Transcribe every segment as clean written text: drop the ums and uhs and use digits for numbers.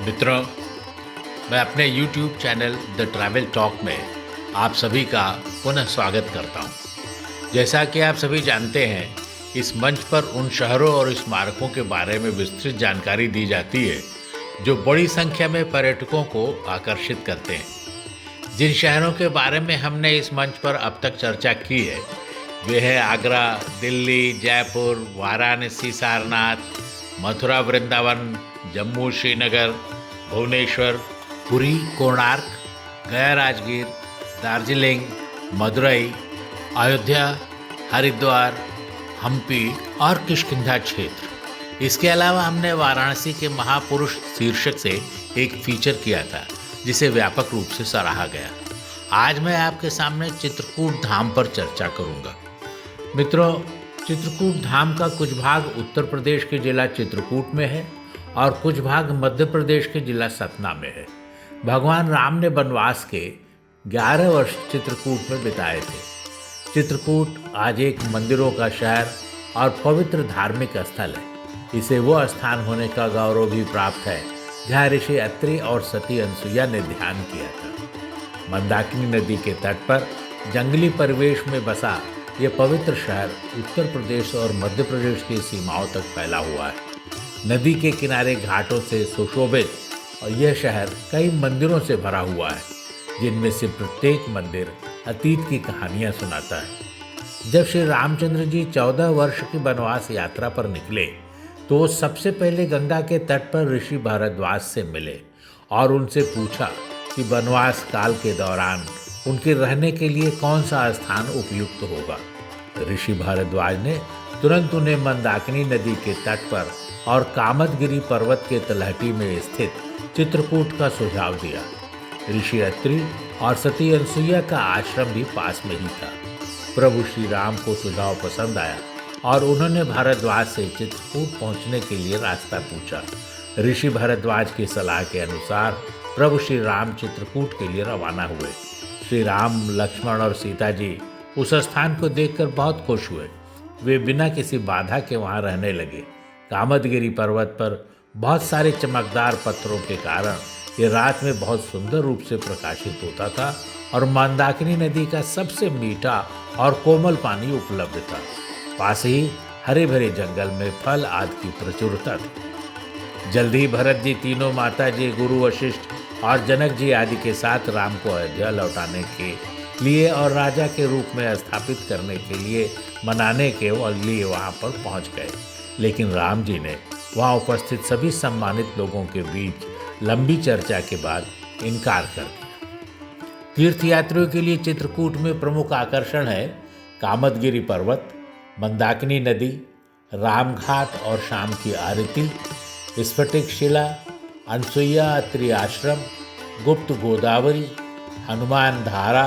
मित्रों, मैं अपने YouTube channel the travel talk में आप सभी का पुनः स्वागत करता हूं। जैसा कि आप सभी जानते हैं, इस मंच पर उन शहरों और स्मारकों के बारे में विस्तृत जानकारी दी जाती है जो बड़ी संख्या में पर्यटकों को आकर्षित करते हैं। जिन शहरों के बारे में हमने इस मंच पर अब तक चर्चा की है वे हैं आगरा, दिल्ली, जयपुर, वाराणसी, सारनाथ, मथुरा, वृंदावन, जम्मू, श्रीनगर, भुवनेश्वर, पुरी, कोणार्क, गया, राजगीर, दार्जिलिंग, मदुरई, अयोध्या, हरिद्वार, हम्पी और किष्किंधा क्षेत्र। इसके अलावा हमने वाराणसी के महापुरुष शीर्षक से एक फीचर किया था जिसे व्यापक रूप से सराहा गया। आज मैं आपके सामने चित्रकूट धाम पर चर्चा करूंगा। मित्रों, चित्रकूट धाम का कुछ भाग उत्तर प्रदेश के जिला चित्रकूट में है और कुछ भाग मध्य प्रदेश के जिला सतना में है। भगवान राम ने वनवास के 11 वर्ष चित्रकूट में बिताए थे। चित्रकूट आज एक मंदिरों का शहर और पवित्र धार्मिक स्थल है। इसे वो स्थान होने का गौरव भी प्राप्त है जहाँ ऋषि अत्रि और सती अनसुईया ने ध्यान किया था। मंदाकिनी नदी के तट पर जंगली परिवेश में बसा ये पवित्र शहर उत्तर प्रदेश और मध्य प्रदेश की सीमाओं तक फैला हुआ है। नदी के किनारे घाटों से सुशोभित और यह शहर कई मंदिरों से भरा हुआ है, जिनमें से प्रत्येक मंदिर अतीत की कहानियां सुनाता है। जब श्री रामचंद्र जी 14 वर्ष की वनवास यात्रा पर निकले तो वो सबसे पहले गंगा के तट पर ऋषि भारद्वाज से मिले और उनसे पूछा कि वनवास काल के दौरान उनके रहने के लिए कौन सा स्थान उपयुक्त होगा। ऋषि भारद्वाज ने तुरंत उन्हें मंदाकिनी नदी के तट पर और कामदगिरी पर्वत के तलहटी में स्थित चित्रकूट का सुझाव दिया। ऋषि अत्रि और सती अनसुईया का आश्रम भी पास में ही था। प्रभु श्री राम को सुझाव पसंद आया और उन्होंने भारद्वाज से चित्रकूट पहुंचने के लिए रास्ता पूछा। ऋषि भारद्वाज की सलाह के अनुसार प्रभु श्री राम चित्रकूट के लिए रवाना हुए। श्री राम, लक्ष्मण और सीता जी उस स्थान को देखकर बहुत खुश हुए। वे बिना किसी बाधा के वहां रहने लगे। कामदगिरी पर्वत पर बहुत सारे चमकदार पत्थरों के कारण ये रात में बहुत सुंदर रूप से प्रकाशित होता था और मंदाकिनी नदी का सबसे मीठा और कोमल पानी उपलब्ध था। पास ही हरे भरे जंगल में फल आदि की प्रचुरता थी। जल्द ही भरत जी, तीनों माता जी, गुरु वशिष्ठ और जनक जी आदि के साथ राम को अयोध्या लौटाने के लिए और राजा के रूप में स्थापित करने के लिए मनाने के लिए वहाँ पर पहुँच गए। लेकिन राम जी ने वहाँ उपस्थित सभी सम्मानित लोगों के बीच लंबी चर्चा के बाद इनकार कर दिया। तीर्थयात्रियों के लिए चित्रकूट में प्रमुख आकर्षण है कामदगिरी पर्वत, मंदाकिनी नदी, रामघाट और शाम की आरती, स्फटिक शिला, अनसुईया अत्रि आश्रम, गुप्त गोदावरी, हनुमान धारा,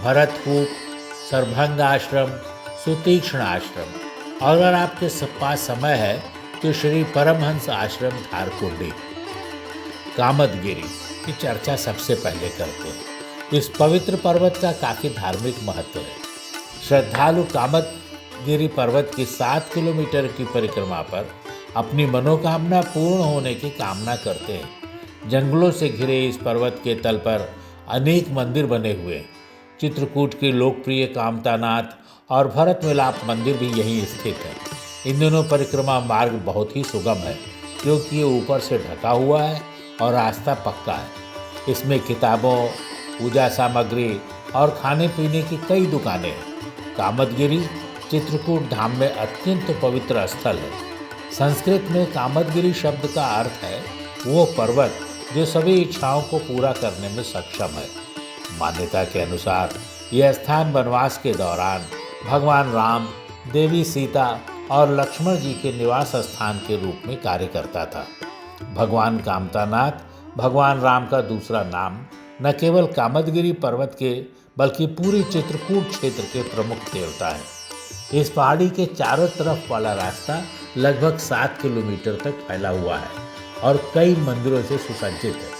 भरतकूप, सरभंग आश्रम, सुतीक्ष्ण आश्रम और अगर आपके पास समय है तो श्री परमहंस आश्रम धारकुंडी। कामदगिरी की चर्चा सबसे पहले करते हैं। इस पवित्र पर्वत का काफ़ी धार्मिक महत्व है। श्रद्धालु कामदगिरी पर्वत की 7 किलोमीटर की परिक्रमा पर अपनी मनोकामना पूर्ण होने की कामना करते हैं। जंगलों से घिरे इस पर्वत के तल पर अनेक मंदिर बने हुए हैं। चित्रकूट के लोकप्रिय कामतानाथ और भरत मिलाप मंदिर भी यहीं स्थित है। इन दोनों परिक्रमा मार्ग बहुत ही सुगम है क्योंकि ये ऊपर से ढका हुआ है और रास्ता पक्का है। इसमें किताबों, पूजा सामग्री और खाने पीने की कई दुकानें हैं। कामदगिरी चित्रकूट धाम में अत्यंत पवित्र स्थल है। संस्कृत में कामदगिरी शब्द का अर्थ है वो पर्वत जो सभी इच्छाओं को पूरा करने में सक्षम है। मान्यता के अनुसार यह स्थान वनवास के दौरान भगवान राम, देवी सीता और लक्ष्मण जी के निवास स्थान के रूप में कार्य करता था। भगवान कामतानाथ भगवान राम का दूसरा नाम न केवल कामदगिरी पर्वत के बल्कि पूरी चित्रकूट क्षेत्र के प्रमुख देवता हैं। इस पहाड़ी के चारों तरफ वाला रास्ता लगभग 7 किलोमीटर तक फैला हुआ है और कई मंदिरों से सुसज्जित है।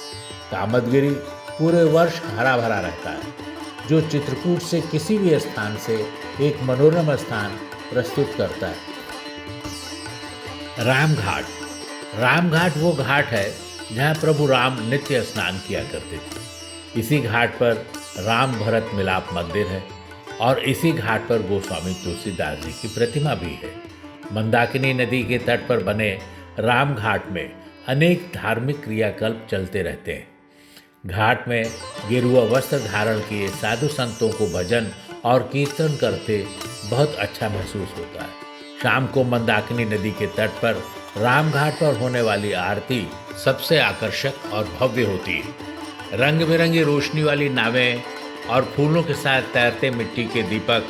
कामदगिरी पूरे वर्ष हरा भरा रहता है, जो चित्रकूट से किसी भी स्थान से एक मनोरम स्थान प्रस्तुत करता है। रामघाट वो घाट है जहाँ प्रभु राम नित्य स्नान किया करते थे। इसी घाट पर राम भरत मिलाप मंदिर है और इसी घाट पर गोस्वामी तुलसीदास जी की प्रतिमा भी है। मंदाकिनी नदी के तट पर बने राम घाट में अनेक धार्मिक क्रियाकल्प चलते रहते हैं। घाट में गेरुआ वस्त्र धारण किए साधु संतों को भजन और कीर्तन करते बहुत अच्छा महसूस होता है। शाम को मंदाकिनी नदी के तट पर राम घाट पर होने वाली आरती सबसे आकर्षक और भव्य होती है। रंग बिरंगी रोशनी वाली नावें और फूलों के साथ तैरते मिट्टी के दीपक,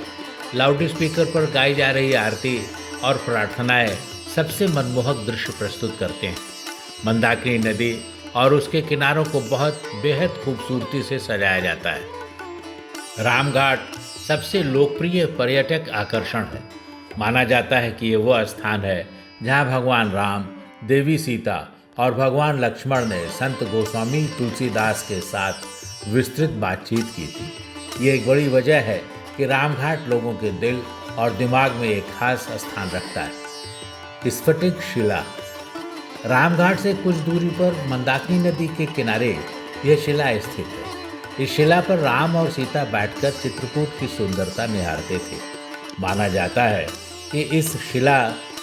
लाउड स्पीकर पर गाई जा रही आरती और प्रार्थनाएं सबसे मनमोहक दृश्य प्रस्तुत करते हैं। मंदाकिनी नदी और उसके किनारों को बहुत बेहद खूबसूरती से सजाया जाता है। रामघाट सबसे लोकप्रिय पर्यटक आकर्षण है। माना जाता है कि ये वह स्थान है जहाँ भगवान राम, देवी सीता और भगवान लक्ष्मण ने संत गोस्वामी तुलसीदास के साथ विस्तृत बातचीत की थी। ये एक बड़ी वजह है कि रामघाट लोगों के दिल और दिमाग में एक खास स्थान रखता है। स्फटिक शिला। रामघाट से कुछ दूरी पर मंदाकिनी नदी के किनारे यह शिला स्थित है। इस शिला पर राम और सीता बैठकर चित्रकूट की सुंदरता निहारते थे। माना जाता है कि इस शिला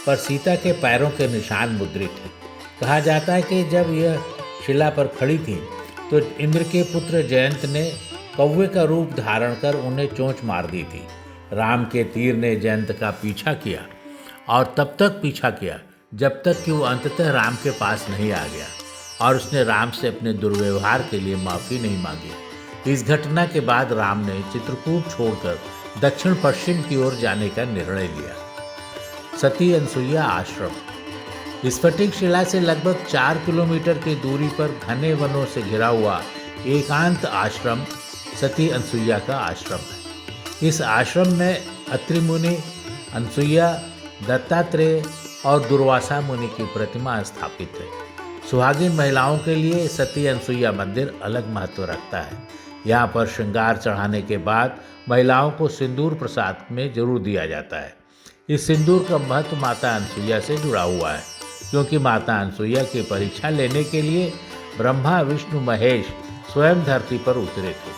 पर सीता के पैरों के निशान मुद्रित हैं। कहा जाता है कि जब यह शिला पर खड़ी थी तो इंद्र के पुत्र जयंत ने कौवे का रूप धारण कर उन्हें चोंच मार दी थी। राम के तीर ने जयंत का पीछा किया और तब तक पीछा किया जब तक कि वो अंततः राम के पास नहीं आ गया और उसने राम से अपने दुर्व्यवहार के लिए माफ़ी नहीं मांगी। इस घटना के बाद राम ने चित्रकूट छोड़कर दक्षिण पश्चिम की ओर जाने का निर्णय लिया। सती अनसुईया आश्रम। स्फटिक शिला से लगभग 4 किलोमीटर की दूरी पर घने वनों से घिरा हुआ एकांत आश्रम सती अनसुईया का आश्रम है। इस आश्रम में अत्रि मुनि, अनसुईया, दत्तात्रेय और दुर्वासा मुनि की प्रतिमा स्थापित है। सुहागिन महिलाओं के लिए सती अनसुईया मंदिर अलग महत्व रखता है। यहाँ पर श्रृंगार चढ़ाने के बाद महिलाओं को सिंदूर प्रसाद में जरूर दिया जाता है। इस सिंदूर का महत्व माता अनसुईया से जुड़ा हुआ है, क्योंकि माता अनसुईया की परीक्षा लेने के लिए ब्रह्मा, विष्णु, महेश स्वयं धरती पर उतरे थे।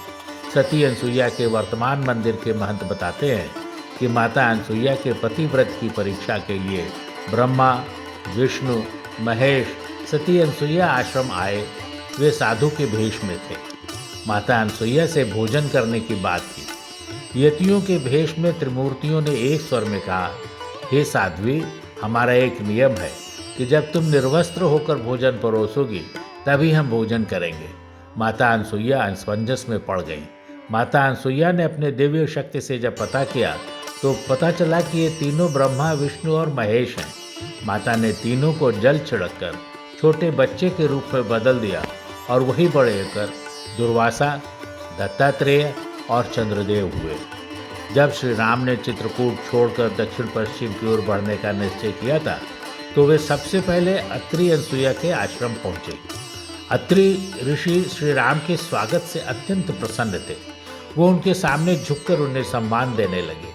सती अनसुईया के वर्तमान मंदिर के महंत बताते हैं कि माता अनसुईया के पतिव्रत की परीक्षा के लिए ब्रह्मा, विष्णु, महेश सती अनसुईया आश्रम आए। वे साधु के भेष में थे। माता अनसुईया से भोजन करने की बात की। यतियों के भेष में त्रिमूर्तियों ने एक स्वर में कहा, हे साध्वी, हमारा एक नियम है कि जब तुम निर्वस्त्र होकर भोजन परोसोगी तभी हम भोजन करेंगे। माता अनसुईया असमंजस में पड़ गई। माता अनसुईया ने अपने दिव्य शक्ति से जब पता किया तो पता चला कि ये तीनों ब्रह्मा, विष्णु और महेश हैं। माता ने तीनों को जल छिड़ककर छोटे बच्चे के रूप में बदल दिया और वही बड़े होकर दुर्वासा, दत्तात्रेय और चंद्रदेव हुए। जब श्री राम ने चित्रकूट छोड़कर दक्षिण पश्चिम की ओर बढ़ने का निश्चय किया था तो वे सबसे पहले अत्रि अनसुईया के आश्रम पहुँचे। अत्रि ऋषि श्री राम के स्वागत से अत्यंत प्रसन्न थे। वो उनके सामने झुककर उन्हें सम्मान देने लगे,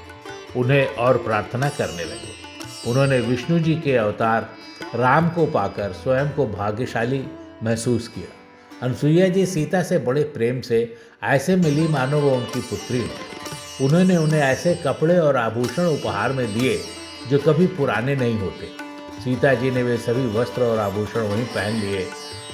उन्हें और प्रार्थना करने लगे। उन्होंने विष्णु जी के अवतार राम को पाकर स्वयं को भाग्यशाली महसूस किया। अनसुईया जी सीता से बड़े प्रेम से ऐसे मिली मानो वो उनकी पुत्री हो। उन्होंने उन्हें ऐसे कपड़े और आभूषण उपहार में दिए जो कभी पुराने नहीं होते। सीता जी ने वे सभी वस्त्र और आभूषण वहीं पहन लिए।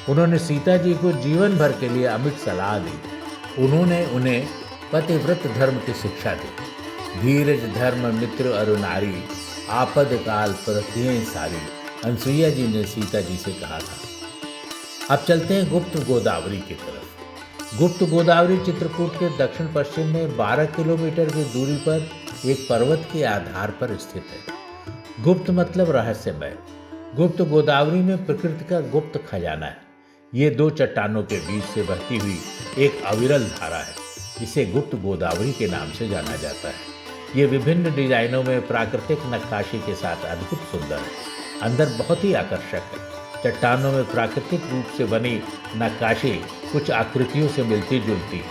उन्होंने सीता जी को जीवन भर के लिए अमिट सलाह दी। उन्होंने उन्हें पतिव्रत धर्म की शिक्षा दी। धीरज धर्म मित्र अरु नारी, आपद काल परखिएं सारी, अनसुईया जी ने सीता जी से कहा था। अब चलते हैं गुप्त गोदावरी की तरफ। गुप्त गोदावरी चित्रकूट के दक्षिण पश्चिम में 12 किलोमीटर की दूरी पर एक पर्वत के आधार पर स्थित है। गुप्त मतलब रहस्यमय। गुप्त गोदावरी में प्रकृति का गुप्त खजाना है। ये दो चट्टानों के बीच से बहती हुई एक अविरल धारा है। इसे गुप्त गोदावरी के नाम से जाना जाता है। ये विभिन्न डिजाइनों में प्राकृतिक नक्काशी के साथ अद्भुत सुंदर है। अंदर बहुत ही आकर्षक है। चट्टानों में प्राकृतिक रूप से बनी नक्काशी कुछ आकृतियों से मिलती जुलती।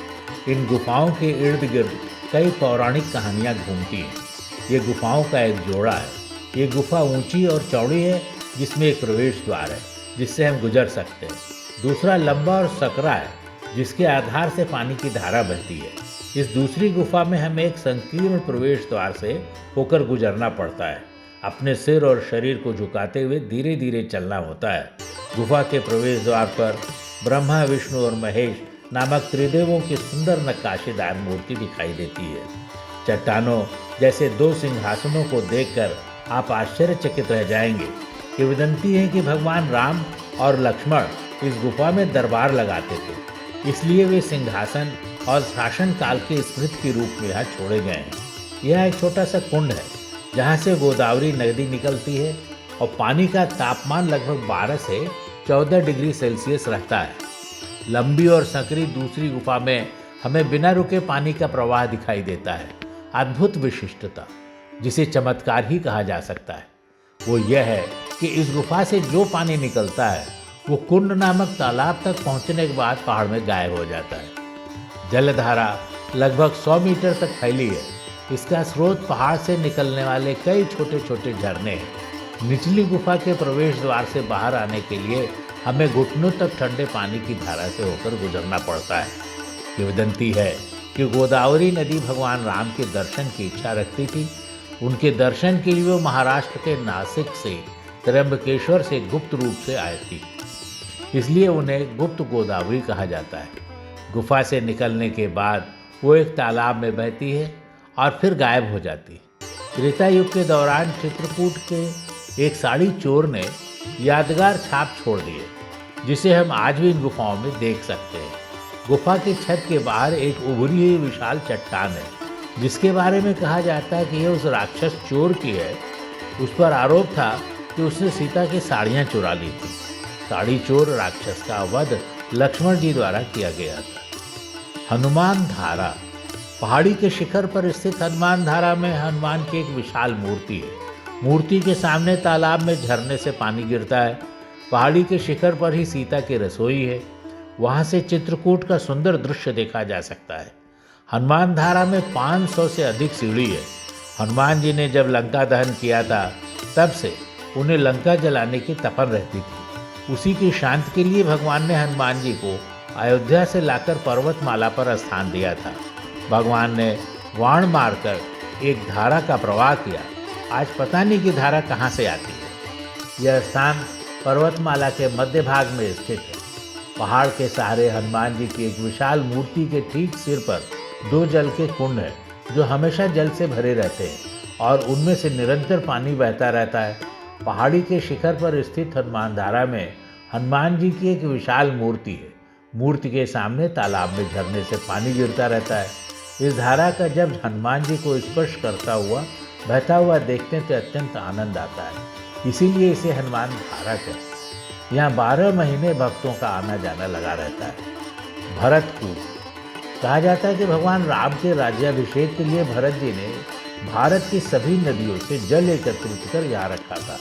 इन गुफाओं के इर्द गिर्द कई पौराणिक कहानियाँ घूमती हैं। ये गुफाओं का एक जोड़ा है। ये गुफा ऊंची और चौड़ी है जिसमें एक प्रवेश द्वार है जिससे हम गुजर सकते हैं। दूसरा लंबा और सकरा है, जिसके आधार से पानी की धारा बहती है। इस दूसरी गुफा में हमें एक संकीर्ण प्रवेश द्वार से होकर गुजरना पड़ता है। अपने सिर और शरीर को झुकाते हुए धीरे धीरे चलना होता है। गुफा के प्रवेश द्वार पर ब्रह्मा, विष्णु और महेश नामक त्रिदेवों की सुंदर नक्काशीदार मूर्ति दिखाई देती है। चट्टानों जैसे दो सिंहासनों को देखकर आप आश्चर्यचकित रह जाएंगे। किंवदंती है कि भगवान राम और लक्ष्मण इस गुफा में दरबार लगाते थे, इसलिए वे सिंहासन और शासन काल के स्मृति के रूप में यहाँ छोड़े गए हैं। यह एक छोटा सा कुंड है जहाँ से गोदावरी नदी निकलती है और पानी का तापमान लगभग 12 से 14 डिग्री सेल्सियस रहता है। लंबी और संकरी दूसरी गुफा में हमें बिना रुके पानी का प्रवाह दिखाई देता है। अद्भुत विशिष्टता, जिसे चमत्कार ही कहा जा सकता है, वो यह है कि इस गुफा से जो पानी निकलता है वो कुंड नामक तालाब तक पहुंचने के बाद पहाड़ में गायब हो जाता है। जलधारा लगभग 100 मीटर तक फैली है। इसका स्रोत पहाड़ से निकलने वाले कई छोटे छोटे झरने हैं। निचली गुफा के प्रवेश द्वार से बाहर आने के लिए हमें घुटनों तक ठंडे पानी की धारा से होकर गुजरना पड़ता है। किंवदंती है कि गोदावरी नदी भगवान राम के दर्शन की इच्छा रखती थी। उनके दर्शन के लिए वो महाराष्ट्र के नासिक से त्र्यंबकेश्वर से गुप्त रूप से आए थी, इसलिए उन्हें गुप्त गोदावरी कहा जाता है। गुफा से निकलने के बाद वो एक तालाब में बहती है और फिर गायब हो जाती है। त्रेता युग के दौरान चित्रकूट के एक साड़ी चोर ने यादगार छाप छोड़ दिए, जिसे हम आज भी इन गुफाओं में देख सकते हैं। गुफा की छत के बाहर एक उभरी हुई विशाल चट्टान है, जिसके बारे में कहा जाता है कि यह उस राक्षस चोर की है। उस पर आरोप था कि उसने सीता की साड़ियाँ चुरा ली थी। साड़ी चोर राक्षस का वध लक्ष्मण जी द्वारा किया गया था। हनुमान धारा, पहाड़ी के शिखर पर स्थित हनुमान धारा में हनुमान की एक विशाल मूर्ति है। मूर्ति के सामने तालाब में झरने से पानी गिरता है। पहाड़ी के शिखर पर ही सीता की रसोई है। वहाँ से चित्रकूट का सुंदर दृश्य देखा जा सकता है। हनुमान धारा में 500 से अधिक सीढ़ी है। हनुमान जी ने जब लंका दहन किया था, तब से उन्हें लंका जलाने की तपन रहती थी। उसी की शांति के लिए भगवान ने हनुमान जी को अयोध्या से लाकर पर्वतमाला पर स्थान दिया था। भगवान ने वाण मारकर एक धारा का प्रवाह किया। आज पता नहीं कि धारा कहाँ से आती है। यह स्थान पर्वतमाला के मध्य भाग में स्थित है। पहाड़ के सहारे हनुमान जी की एक विशाल मूर्ति के ठीक सिर पर 2 जल के कुंड है, जो हमेशा जल से भरे रहते हैं और उनमें से निरंतर पानी बहता रहता है। पहाड़ी के शिखर पर स्थित हनुमान धारा में हनुमान जी की एक विशाल मूर्ति है। मूर्ति के सामने तालाब में झरने से पानी गिरता रहता है। इस धारा का जब हनुमान जी को स्पर्श करता हुआ बहता हुआ देखते हैं तो अत्यंत आनंद आता है। इसीलिए इसे हनुमान धारा कहते हैं। यहाँ 12 महीने भक्तों का आना जाना लगा रहता है। भरत कूप, कहा जाता है कि भगवान राम के राज्याभिषेक के लिए भरत जी ने भारत की सभी नदियों से जल एकत्रित कर यहाँ रखा था।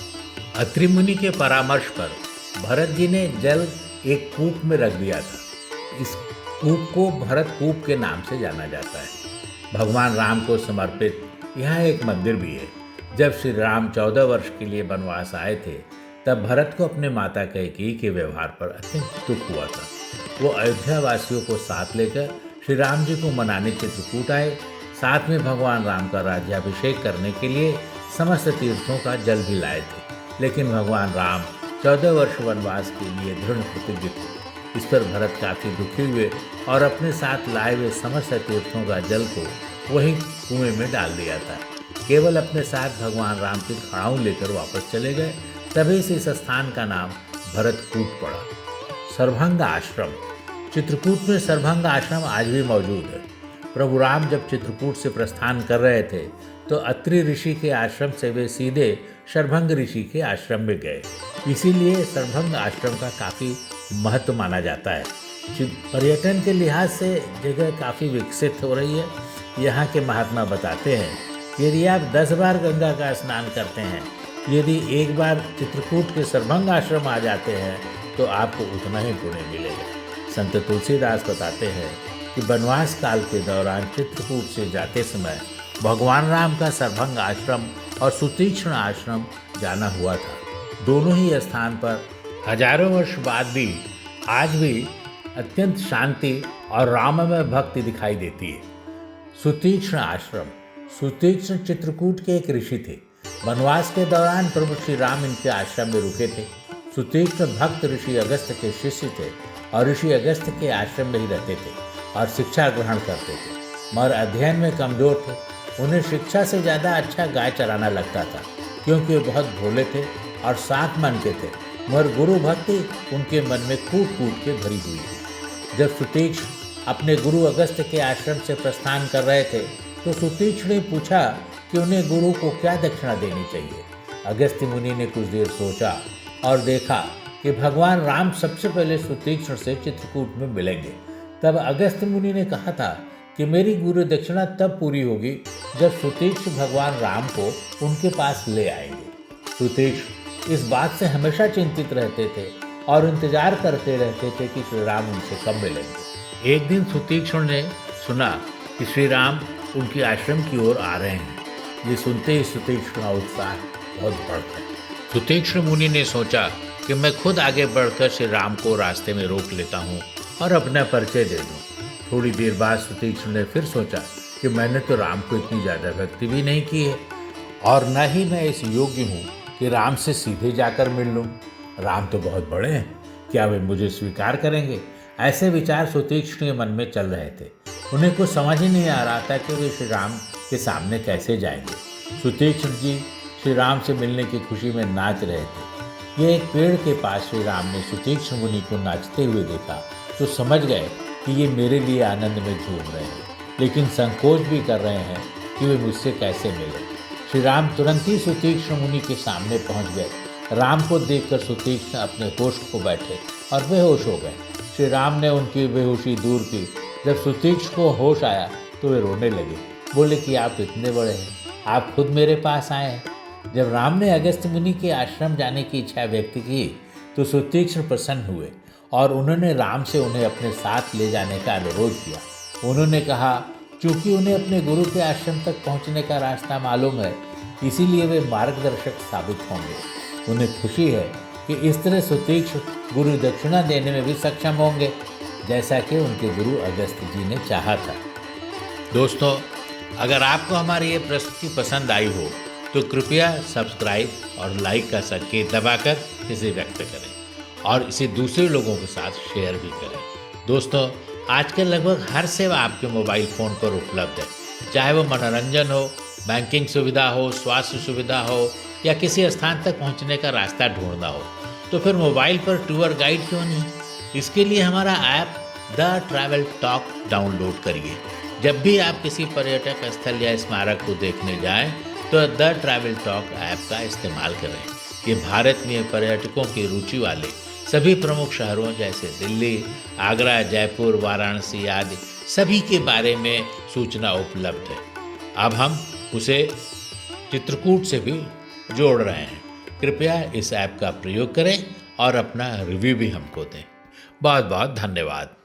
अत्रि मुनि के परामर्श पर भरत जी ने जल एक कूप में रख दिया था। इस कूप को भरत कूप के नाम से जाना जाता है। भगवान राम को समर्पित यहाँ एक मंदिर भी है। जब श्री राम 14 वर्ष के लिए वनवास आए थे, तब भरत को अपने माता कैकेयी के व्यवहार पर अत्यंत दुख हुआ था। वो अयोध्या वासियों को साथ लेकर श्री राम जी को मनाने चित्रकूट आए। साथ में भगवान राम का राज्याभिषेक करने के लिए समस्त तीर्थों का जल भी लाए थे। लेकिन भगवान राम 14 वर्ष वनवास के लिए दृढ़ प्रतिज्ञ थे। इस पर भरत काफी दुखी हुए और अपने साथ लाए हुए समस्त तीर्थों का जल को वहीं कुएं में डाल दिया था। केवल अपने साथ भगवान राम की खड़ाऊ लेकर वापस चले गए। तभी से इस स्थान का नाम भरत कूप पड़ा। सरभंग आश्रम, चित्रकूट में सरभंग आश्रम आज भी मौजूद है। प्रभु राम जब चित्रकूट से प्रस्थान कर रहे थे, तो अत्रि ऋषि के आश्रम से वे सीधे सरभंग ऋषि के आश्रम में गए। इसीलिए सरभंग आश्रम का काफ़ी महत्व माना जाता है। पर्यटन के लिहाज से जगह काफ़ी विकसित हो रही है। यहाँ के महात्मा बताते हैं कि यदि आप 10 बार गंगा का स्नान करते हैं, यदि एक बार चित्रकूट के सरभंग आश्रम आ जाते हैं, तो आपको उतना ही पुण्य मिलेगा। संत तुलसीदास बताते हैं कि वनवास काल के दौरान चित्रकूट से जाते समय भगवान राम का सरभंग आश्रम और सुतीक्ष्ण आश्रम जाना हुआ था। दोनों ही स्थान पर हजारों वर्ष बाद भी आज भी अत्यंत शांति और राममय भक्ति दिखाई देती है। सुतीक्ष्ण आश्रम। सुतीक्ष्ण चित्रकूट के एक ऋषि थे। वनवास के दौरान प्रभु श्री राम इनके आश्रम में रुके थे। सुतीक्ष्ण भक्त ऋषि अगस्त्य के शिष्य थे और ऋषि अगस्त्य के आश्रम में ही रहते थे और शिक्षा ग्रहण करते थे, मगर अध्ययन में कमजोर थे। उन्हें शिक्षा से ज़्यादा अच्छा गाय चराना लगता था, क्योंकि वे बहुत भोले थे और साफ मन के थे, मगर गुरु भक्ति उनके मन में कूट कूट के भरी हुई थी। जब सुतीक्ष्ण अपने गुरु अगस्त्य के आश्रम से प्रस्थान कर रहे थे तो सुतीक्ष्ण ने पूछा कि उन्हें गुरु को क्या दक्षिणा देनी चाहिए। अगस्त्य मुनि ने कुछ देर सोचा और देखा कि भगवान राम सबसे पहले सुतीक्ष्ण से चित्रकूट में मिलेंगे। तब अगस्त्य मुनि ने कहा था कि मेरी गुरु दक्षिणा तब पूरी होगी जब सुतीक्ष्ण भगवान राम को उनके पास ले आएंगे। सुतीक्ष्ण इस बात से हमेशा चिंतित रहते थे और इंतजार करते रहते थे कि श्री राम उनसे कब मिलेंगे। एक दिन सुतीक्ष्ण ने सुना कि श्री राम उनके आश्रम की ओर आ रहे हैं। ये सुनते ही सुतीक्ष्ण का उत्साह बहुत बढ़ गया। सुतीक्ष्ण मुनि ने सोचा कि मैं खुद आगे बढ़कर श्री राम को रास्ते में रोक लेता हूँ और अपना परिचय दे दूँ। थोड़ी देर बाद सुतीक्ष्ण ने फिर सोचा कि मैंने तो राम को इतनी ज़्यादा भक्ति भी नहीं की है और न ही मैं इस योग्य हूँ कि राम से सीधे जाकर मिल लूँ। राम तो बहुत बड़े हैं, क्या वे मुझे स्वीकार करेंगे? ऐसे विचार सुतीक्ष्ण के मन में चल रहे थे। उन्हें कुछ समझ ही नहीं आ रहा था कि वे श्री राम के सामने कैसे जाएंगे। सुतीक्ष्ण जी श्री राम से मिलने की खुशी में नाच रहे थे। ये एक पेड़ के पास श्री राम ने सुतीक्ष्ण मुनि को नाचते हुए देखा तो समझ गए कि ये मेरे लिए आनंद में झूम रहे हैं, लेकिन संकोच भी कर रहे हैं कि वे मुझसे कैसे मिले। श्री राम तुरंत ही सुतीक्ष्ण मुनि के सामने पहुंच गए। राम को देखकर सुतीक्ष्ण अपने होश को बैठे और बेहोश हो गए। श्री राम ने उनकी बेहोशी दूर की। जब सुतीक्ष्ण को होश आया तो वे रोने लगे, बोले कि आप इतने बड़े हैं, आप खुद मेरे पास आए हैं। जब राम ने अगस्त्य मुनि के आश्रम जाने की इच्छा व्यक्त की तो सुतीक्ष्ण प्रसन्न हुए और उन्होंने राम से उन्हें अपने साथ ले जाने का अनुरोध किया। उन्होंने कहा चूँकि उन्हें अपने गुरु के आश्रम तक पहुँचने का रास्ता मालूम है, इसीलिए वे मार्गदर्शक साबित होंगे। उन्हें खुशी है कि इस तरह सुतीक्ष्ण गुरु दक्षिणा देने में भी सक्षम होंगे, जैसा कि उनके गुरु अगस्त्य जी ने चाहा था। दोस्तों, अगर आपको हमारी ये प्रस्तुति पसंद आई हो तो कृपया सब्सक्राइब और लाइक का संकेत दबाकर इसे व्यक्त करें और इसे दूसरे लोगों के साथ शेयर भी करें। दोस्तों, आजकल लगभग हर सेवा आपके मोबाइल फ़ोन पर उपलब्ध है, चाहे वो मनोरंजन हो, बैंकिंग सुविधा हो, स्वास्थ्य सुविधा हो या किसी स्थान तक पहुंचने का रास्ता ढूंढना हो। तो फिर मोबाइल पर टूर गाइड क्यों नहीं? इसके लिए हमारा app the travel talk download करिए। जब भी आप किसी पर्यटक स्थल या स्मारक को देखने जाएं तो द ट्रैवल टॉक ऐप का इस्तेमाल करें। ये भारत में पर्यटकों की रुचि वाले सभी प्रमुख शहरों जैसे दिल्ली, आगरा, जयपुर, वाराणसी आदि सभी के बारे में सूचना उपलब्ध है। अब हम उसे चित्रकूट से भी जोड़ रहे हैं। कृपया इस ऐप का प्रयोग करें और अपना रिव्यू भी हमको दें। बहुत बहुत धन्यवाद।